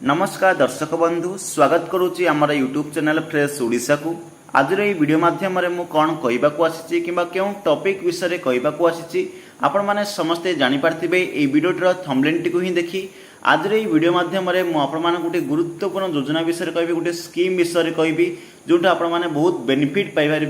नमस्कार दर्शक बंधु स्वागत करुच्ची आम यूट्यूब चैनल फ्रेश ओडिशा को आज ये वीडियो माध्यम मु कौन कहवाक आसी कि टॉपिक विषय कहवाक आसी आपण मैंने समस्ते जानीपारे ये वीडियोटर थंबनेल टी ही देखी आज ये वीडियो माध्यम गोटे गुरुत्वपूर्ण योजना विषय कहि गोटे स्कीम विषय कहि जोटा आपण मैंने बहुत बेनिफिट पाइपर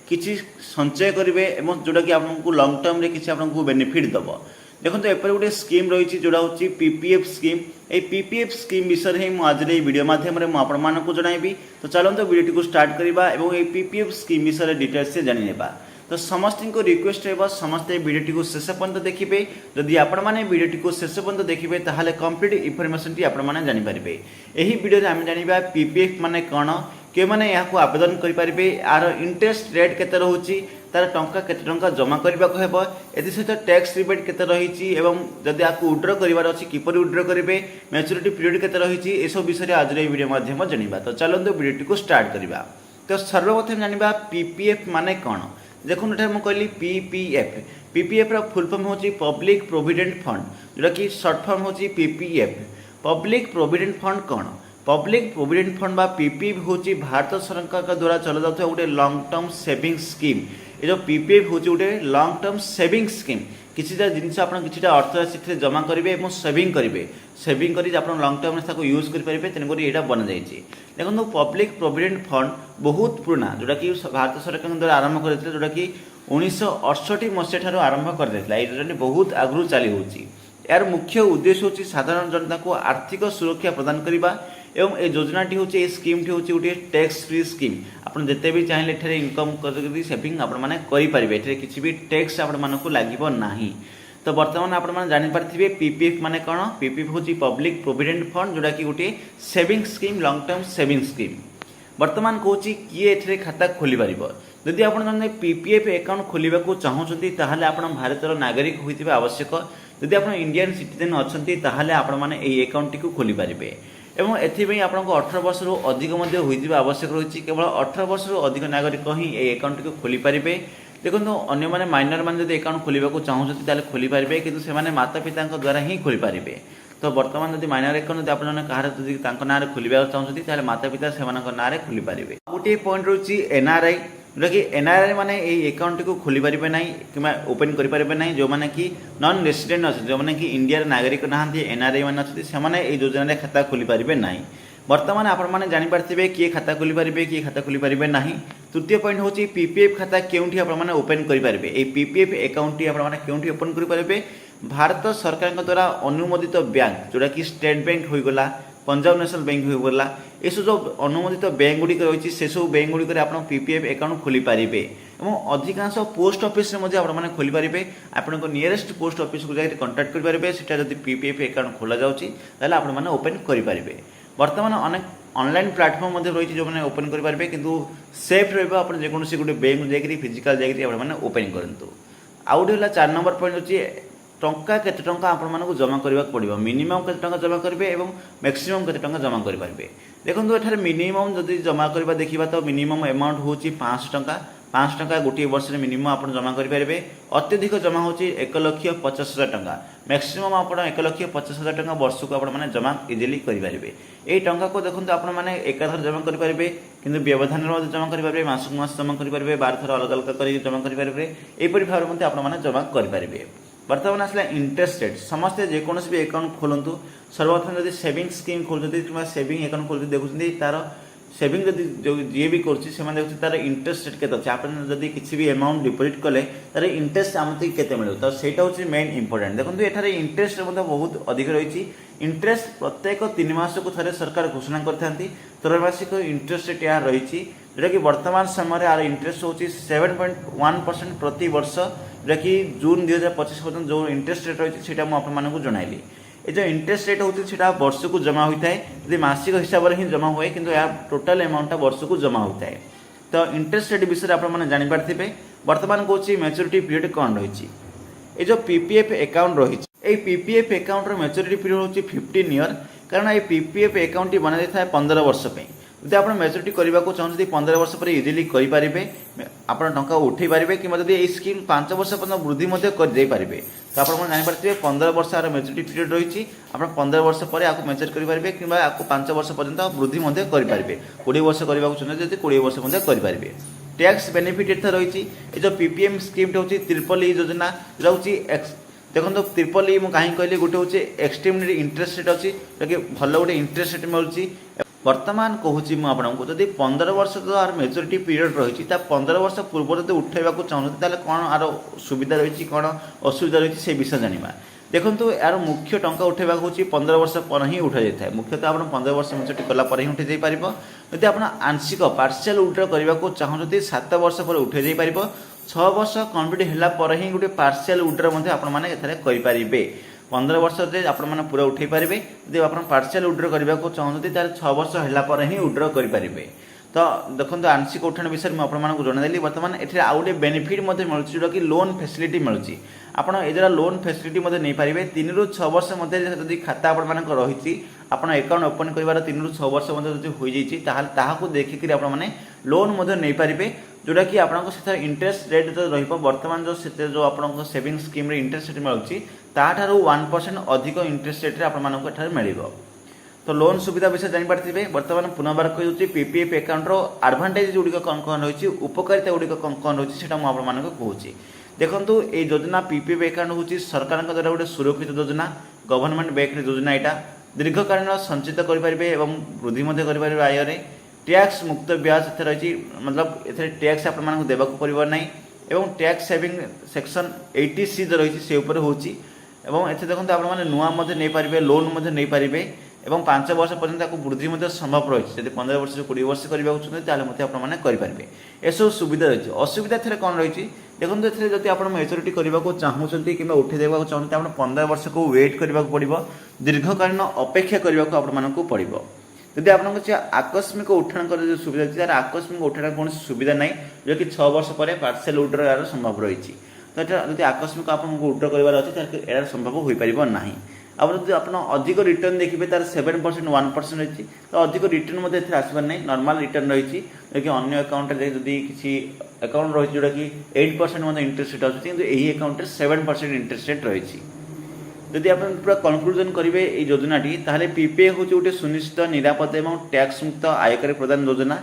किसी संचय करेंगे जोटा कि आपको लंग टर्म किसी आपको बेनिफिट दब देखो एपर गोटे स्कीम रही जोड़ा हूँ पीपीएफ स्कीम ये पीपीएफ स्कीम विषय ही मुझे वीडियो माध्यम आपको जनइबी। तो चलते वीडियो को स्टार्ट करवा और ये पीपीएफ स्कीम विषय डिटेल्स जानिनेबा। तो समस्त को रिक्वेस्ट है समस्ते वीडियो को शेष पर्यंत देखिए जदि आपण मैंने वीडियो को शेष पर्यंत देखिए ताहले कंप्लीट इनफॉरमेशन टी आपण मैंने जानिपारे। यही वीडियो आम जाना पीपीएफ माने कौन के मैंने यहाँ आवेदन करेंगे यार इंटरेस्ट रेट केते रोचे तार टंका केते टंका जमा करने को हेबो एथि सहित टैक्स रिबेट केते रही एवं जदि आपको विड्रॉ करिवार अछि किपर विड्रॉ करेंगे मैच्योरिटी पीरियड केते रही ए सब विषय आज ये वीडियो माध्यम जानिबा। तो चलते वीडियो को स्टार्ट करवा। तो सर्वप्रथम जानिबा पीपीएफ माने कौन देखो एठार मु कहली पीपीएफ पीपीएफ रा फुल फॉर्म होची पब्लिक प्रोविडेंट फंड जोटा कि शॉर्ट फॉर्म होची पीपीएफ। पब्लिक प्रोविडेंट फंड कौन पब्लिक प्रोविडेंट फंड बा पीपीएफ होची भारत सरकार द्वारा चला जाता गोटे लॉन्ग टर्म सेविंग स्कीम। ये जो पीपीएफ होची गोटे लॉन्ग टर्म सेविंग स्कीम किसीटा जिनस आप किसी अर्थ राशि जमा करेंगे और सेविंग करेंगे सेविंग कर लंग टर्म में यूज करेंगे तेणुक यहाँ बना जाइए। देखो पब्लिक प्रोविडेंट फंड बहुत पुराना जोटा कि भारत सरकार द्वारा आरंभ करते जोटा कि 1968 मसीहा आरंभ कर योजना बहुत आगु चली होची। यार मुख्य उद्देश्य होची साधारण जनता को आर्थिक सुरक्षा प्रदान करने एवं ये योजनाटी हूँ ये स्कीम टी हूँ गोटे टैक्स फ्री स्कीम आप जिते भी चाहिए एठारे इनकम कर सेविंग आपरे किसी भी टैक्स आपको लगे ना। तो बर्तमान आपने जानीपारे पीपीएफ माने कौन पीपीएफ हूँ पब्लिक प्रोविडेंट फंड जोटा कि गोटे saving scheme lung term saving scheme. बर्तमान कौन किए एठरे खाता खोली पार जदि आप पीपीएफ अकाउंट खोलने को चाहूँगी ताहले आप भारतर नागरिक होते आवश्यक जदि आप इंडियन सिटीजन अच्छा आपण मैंने अकाउंट टी खोली पारे एवं एथि आपको 18 वर्ष रु अधिक होइतिबा आवश्यक रही केवल 18 वर्ष रु अधिक नागरिक ही ये अकाउंट टी खोली पारे। देखो अन्य मैंने माइनर मैंने जब अकाउंट खोलने को चाहूँगी ताले खोली पारे कि से माता पिता द्वारा ही खोली पारे। तो बर्तमान जब माइनर अकाउंट आप कहार ना खोलने चाहूँगी माता पिता से ना खोली पारे। गोटे पॉइंट रही एनआरआई जोटा कि एनआरआई मैंने ये अकाउंट को खोली पारे ना कि ओपन करेंगे ना जो मैंने कि नॉन रेसिडेंट अच्छे जो मैंने कि इंडिया नागरिक ना एनआरआई मैंने अच्छे से योजना खाता खोली पारे ना। बर्तमान आपने जानीपारे किए खाता खोली पारे किए खाता खोली पारे ना। तृतीय पॉइंट हूँ पीपीएफ खाता क्योंठी आपने ओपन करेंगे ये पीपीएफ अकाउंट टी आपने क्योंठी ओपन करेंगे भारत सरकार द्वारा अनुमोदित बैंक जोटा कि स्टेट बैंक होगला पंजाब नेशनल बैंक होगला ये सब जो अनुमोदित बैंक गुड़िक रही से सब बैंक गुड़िक आप पीपीएफ अकाउंट खोली पारे और अधिकांश पोस्ट ऑफिस आपने खोली पारे आपको नियरेस्ट पोस्ट ऑफिस को जाकर कंटाक्ट करेंगे सीटा जब पीपीएफ अकाउंट खोल जाऊँगी आपने ओपन करेंगे। बर्तमान अनेक ऑनलाइन प्लेटफॉर्म रही जो मैंने ओपन करेंगे किंतु सेफ रहा जेकोसी गोटे बैंक जाकि फिजिकाल जाकि ओपन करूँ। आउ गए 4 नंबर पॉइंट अच्छे टंका केते टंका आपको जमा करने पड़ो मिनिमम केते टंका जमा करेंगे और मैक्सिमम केते टंका जमा करेंगे। देखो एठार मिनिमम जब जमा करवा देखा तो मिनिमम अमाउंट हूँ 500 टंका 500 टंका गोटे वर्ष में मिनिमम आप जमा करेंगे। अत्यधिक जमा हूँ 1,50,000 टंका मैक्सिमम आप 1,50,000 टंका वर्ष को आपने जमा इजिली करेंगे। ये टंका को देखो आपने एकाधर जमा करेंगे किंतु व्यवधान जमा करेंगे मासक मास जमा करेंगे 12 थर अलग अलग कर जमा करेंगे यहपरी भाव में आपने जमा करेंगे। बर्तमान आसला इंटरेस्ट रेट समस्ते जेकोसी भी अकाउंट खोलतु सर्वप्रथम जब सेविंग स्कीम खोलते कि सेविंग अकाउंट खोलते देखुं तार सेविंग जो जी भी कर तार इंटरेस्ट रेट के आप किसी भी अमाउंट डिपोजिट कले तार इंटरेस्ट आमको केते मिले तो सहीटा हूँ मेन इंपोर्टेंट। देखो एठार इंटरेस्ट बहुत अधिक रही इंटरेस्ट प्रत्येक 3 मास को थे सरकार घोषणा करते त्रैमासिक इंटरेस्ट रेट यहाँ रही जोटा कि वर्तमान समय यार इंटरेस्ट हूँ 7.1% प्रति वर्ष जोटा कि जून 2025 पर्यटन जो इंटरेस्ट रेट रही है मुझे जनइली। ये जो इंटरेस्ट रेट होता है वर्ष को जमा होता है यदि मासिक हिसाब से ही जमा हुए कि टोटाल अमाउंट वर्ष को जमा होता है। तो इंटरेस्ट रेट विषय आपने जानीपारे। बर्तमान कौन मैच्योरिटी पीरियड कौन रही ये जो पीपीएफ अकाउंट रही पीपीएफ अकाउंट मैच्योरिटी पीरियड हूँ 15 ईयर कारण ये पीपीएफ अकाउंट बना जाए 15 वर्ष जब आप मैच्योरिटी करने को चाहते 15 वर्ष पर इजिली करेंगे आप टंका उठे पारे कि जब ये स्कीम 5 वर्ष पर्यटन वृद्धि कर तो आप जापारे 15 वर्ष आर मेच्योरिटी पीरियड रही आप 15 वर्ष पर आपको मेच्योर करेंगे कि 5 वर्ष पर्यंत वृद्धि करेंगे 20 वर्ष करने चाहिए 20 वर्ष करेंगे। टैक्स बेनिफिट इतना रही ये जो पीपीएम स्कीम हूँ ट्रिपल ई योजना रोचे देखो ट्रिपल ई कहीं कहली गोटे हूँ एक्सट्रीमली इंटरेस्ट रेट अच्छी कि भल गोटे इंटरेस्ट रेट मिलूँ। बर्तमान कहूँ मुझे जदि 15 वर्ष जो आर मेच्योरिटी पीरियड रही 15 वर्ष पूर्व जो उठेगा चाहते कौन आर सुविधा रही कौन असुविधा रही से विषय जाना। देखो यार मुख्य टंका उठेगा हूँ 15 वर्ष पर ही उठा जाए मुख्यतः आप 15 वर्ष मेच्योरिटी कलापर ही उठे जापर। जदि आप आंशिक पार्शियल विड्रॉ करने को चाहते 7 वर्ष पर उठे जापर 6 वर्ष कम्प्लीट होगापर ही गोटे पार्शियल विड्रॉ करेंगे। 15 वर्ष से आप पूरा उठे पारे जब आप पार्शियल विड्रॉ करने को चाहते 6 वर्ष होगापर ही विड्रॉ करेंगे। तो देखो आंशिक उठाण विषय मुझे जनईदेली। बर्तमान ये आउ गोटे बेनिफिट मिलूँ जोटा कि लोन फैसिलिटी मिलूँ आपड़ ए लोन फैसिलिटी नहीं पारे 3 ରୁ 6 वर्ष मध्य जब खाता आप रही आप अकाउंट ओपन कर 3 ରୁ 6 वर्ष हो जाए देखिक लोन नहीं पारे जोटा कि आपको इंटरेस्ट रेट जो बर्तमान जो आप सेविंग स्कीम इंटरेस्ट रेट मिलूँ ताठारू 1% अधिक इंटरेस्ट रेट आपको मिल। तो लोन सुविधा विषय जानीपारे। बर्तमान पुनर्बार कही पीपीएफ अकाउंटर आडभांटेज गुड़िक कौन कौन रही उपकारिता गुड़िक कौन कौन रही है कहूँ। देखो ये योजना पीपीएफ अकाउंट हूँ सरकार द्वारा गोटे सुरक्षित योजना गवर्नमेंट बैंक योजना यहाँ दीर्घकालीन संचित करेंगे और वृद्धि करेंगे आय। टैक्स मुक्त ब्याज रही मतलब ये टैक्स आपको देवाक पड़ो ना और टैक्स सेविंग सेक्शन 80C जो रही से हूँ एवं देखो आप नुआ नहीं पारे लोन नहीं पारे और 5 वर्ष पर्यंत वृद्धि संभव रही है। 15 वर्ष 20 वर्ष करने चाहते करेंगे एसबू सुविधा रही। असुविधा थे कौन रही देखो जब आप मेच्योरिटी करने को चाहते कि उठे देवा चाहते आप 15 वर्ष को वेट करने पड़ो दीर्घकालीन अपेक्षा करने को पड़ो। जदि आप आकस्मिक उठाण कर सुविधा अच्छी आकस्मिक उठाण कौन सुविधा ना जो कि 6 वर्ष पर पार्शियल विड्रॉ यार संभव रही। तो यहाँ जब आकस्मिक आपको विड्रॉ करार अच्छे यार संभव हो पार ना। अब जो आप अधिक रिटर्न देखिए तार 7% 1% रही तो अधिक रिटर्न आसबार ना नॉर्मल रिटर्न रही कि अन्य अकाउंट जदि किसी अकाउंट रही जोटा कि 8% इंटरेस्ट रेट अच्छी किंतु यही अकाउंट 7% इंटरेस्ट रेट रही। जदि आप पूरा कनक्लूजन करेंगे ये योजनाटी ताहले पीपीएफ हूँ गोटे सुनिश्चित निरापद और टैक्स मुक्त आयकर प्रदान योजना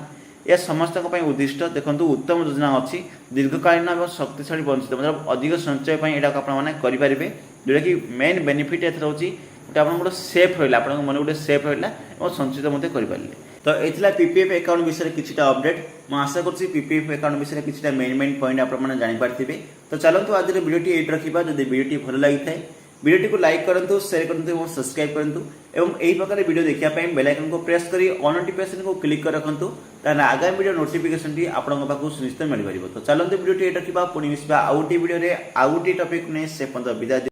यह समस्त उद्दिष्ट। देखो उत्तम योजना अच्छी दीर्घकालीन और शक्तिशाली वंचित मतलब अधिक संचय करेंगे जोटा कि मेन बेनिफिट ये रोचे गोटे सेफ रहा आप मन गोटे सेफ रहा और संचित करें। तो ये पीपीएफ अकाउंट विषय किसी अपडेट मुझे आशा करुँच पीपीएफ अकाउंट विषय किसी मेन पॉइंट आपने जानीपारे। तो चलते आज वीडियो ये रखा जब वीडियो भल लगी था वीडियो को लाइक करूँ शेयर करूँ और सब्सक्राइब करूँ एवं यही प्रकार वीडियो देखापी बेल आइकन को प्रेस कर ऑल नोटिफिकेशन को क्लिक कर रखुँ ताकि आगामी वीडियो नोटिफिकेशन टी आपको पाखु सुनिश्चित मिल पार। तो चलते वीडियो ये रखा पुणी मिसवा आउ गोटे वीडियो आउ गोटे टॉपिक नहीं से विदाय।